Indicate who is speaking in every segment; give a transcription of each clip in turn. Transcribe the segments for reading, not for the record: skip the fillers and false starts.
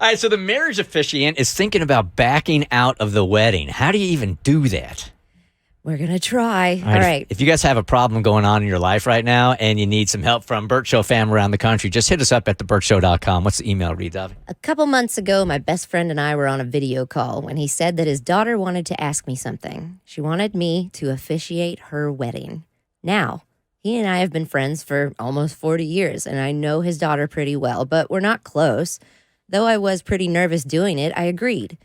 Speaker 1: right, so the marriage officiant is thinking about backing out of the wedding. How do you even do that?
Speaker 2: We're going to try.
Speaker 1: All right. If you guys have a problem going on in your life right now and you need some help from Bert Show fam around the country, just hit us up at thebertshow.com. What's the email read, Davi?
Speaker 2: A couple months ago, my best friend and I were on a video call when he said that his daughter wanted to ask me something. She wanted me to officiate her wedding. Now, he and I have been friends for almost 40 years, and I know his daughter pretty well, but we're not close. Though I was pretty nervous doing it, I agreed.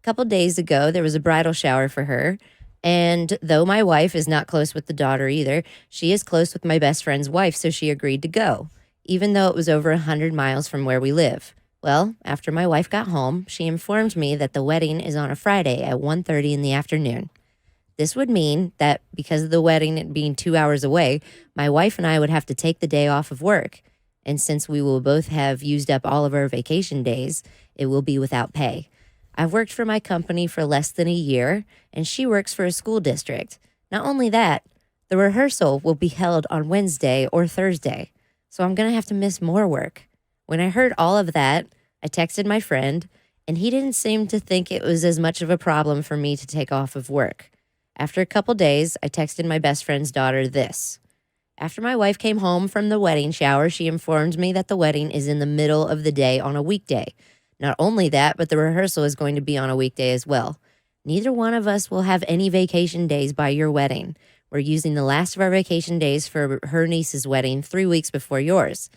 Speaker 2: A couple days ago, there was a bridal shower for her. And though my wife is not close with the daughter either, she is close with my best friend's wife, so she agreed to go, even though it was over 100 miles from where we live. Well, after my wife got home, she informed me that the wedding is on a Friday at 1:30 in the afternoon. This would mean that because of the wedding being 2 hours away, my wife and I would have to take the day off of work. And since we will both have used up all of our vacation days, it will be without pay. I've worked for my company for less than a year, and she works for a school district. Not only that, the rehearsal will be held on Wednesday or Thursday, so I'm going to have to miss more work. When I heard all of that, I texted my friend, and he didn't seem to think it was as much of a problem for me to take off of work. After a couple days, I texted my best friend's daughter this. After my wife came home from the wedding shower, she informed me that the wedding is in the middle of the day on a weekday. Not only that, but the rehearsal is going to be on a weekday as well. Neither one of us will have any vacation days by your wedding. We're using the last of our vacation days for her niece's wedding 3 weeks before yours.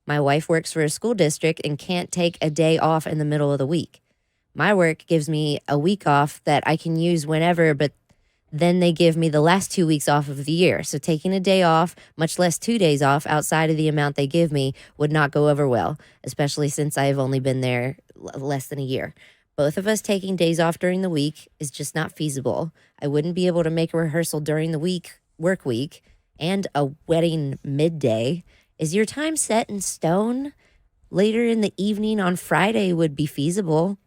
Speaker 2: My wife works for a school district and can't take a day off in the middle of the week. My work gives me a week off that I can use whenever, but then they give me the last 2 weeks off of the year. So taking a day off, much less 2 days off outside of the amount they give me would not go over well, especially since I have only been there less than a year. Both of us taking days off during the week is just not feasible. I wouldn't be able to make a rehearsal during the work week, and a wedding midday. Is your time set in stone? Later in the evening on Friday would be feasible.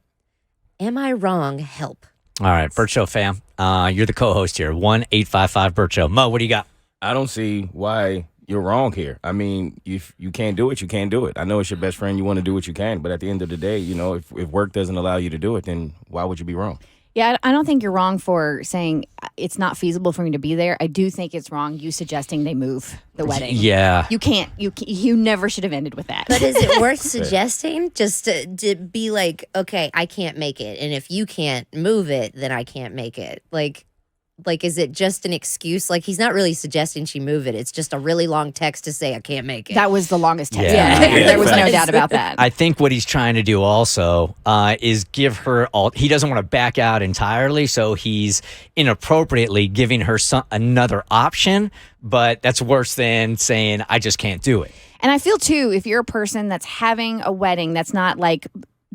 Speaker 2: Am I wrong? Help.
Speaker 1: All right, Bert Show fam. You're the co-host here. 1-855-BERT Show. Mo, what do you got?
Speaker 3: I don't see why you're wrong here. I mean, if you can't do it, you can't do it. I know it's your best friend. You want to do what you can. But at the end of the day, you know, if work doesn't allow you to do it, then why would you be wrong?
Speaker 4: Yeah, I don't think you're wrong for saying it's not feasible for me to be there. I do think it's wrong you suggesting they move the wedding.
Speaker 1: Yeah.
Speaker 4: You can't. You never should have ended with that.
Speaker 2: But is it worth suggesting just to be like, okay, I can't make it. And if you can't move it, then I can't make it. Like, is it just an excuse? Like, he's not really suggesting she move it. It's just a really long text to say, I can't make it.
Speaker 4: That was the longest text.
Speaker 1: Yeah.
Speaker 4: There was no doubt about that.
Speaker 1: I think what he's trying to do also is give her all. He doesn't want to back out entirely, so he's inappropriately giving her another option. But that's worse than saying, I just can't do it.
Speaker 4: And I feel, too, if you're a person that's having a wedding that's not like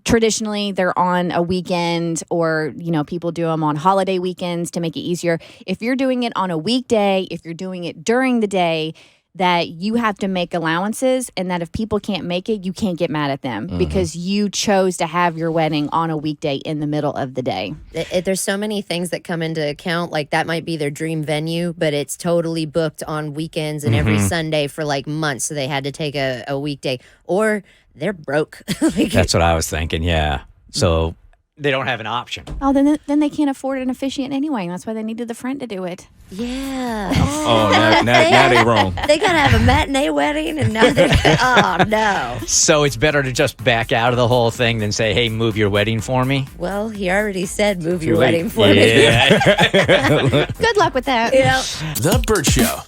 Speaker 4: traditionally they're on a weekend, or, you know, people do them on holiday weekends to make it easier. If you're doing it on a weekday, if you're doing it during the day, that you have to make allowances, and that if people can't make it, you can't get mad at them because you chose to have your wedding on a weekday in the middle of the day.
Speaker 2: There's so many things that come into account. Like, that might be their dream venue, but it's totally booked on weekends and every Sunday for like months. So they had to take a weekday, or they're broke.
Speaker 1: That's what I was thinking, yeah. So they don't have an option.
Speaker 4: Oh, then they can't afford an officiant anyway. That's why they needed the friend to do it.
Speaker 2: Yeah.
Speaker 3: Oh, now they wrong.
Speaker 2: They gotta have a matinee wedding, and now they're oh no.
Speaker 1: So it's better to just back out of the whole thing than say, hey, move your wedding for me?
Speaker 2: Well, he already said move your
Speaker 3: late.
Speaker 2: wedding for me.
Speaker 1: Yeah.
Speaker 4: Good luck with that.
Speaker 2: You know?
Speaker 5: The Bert Show.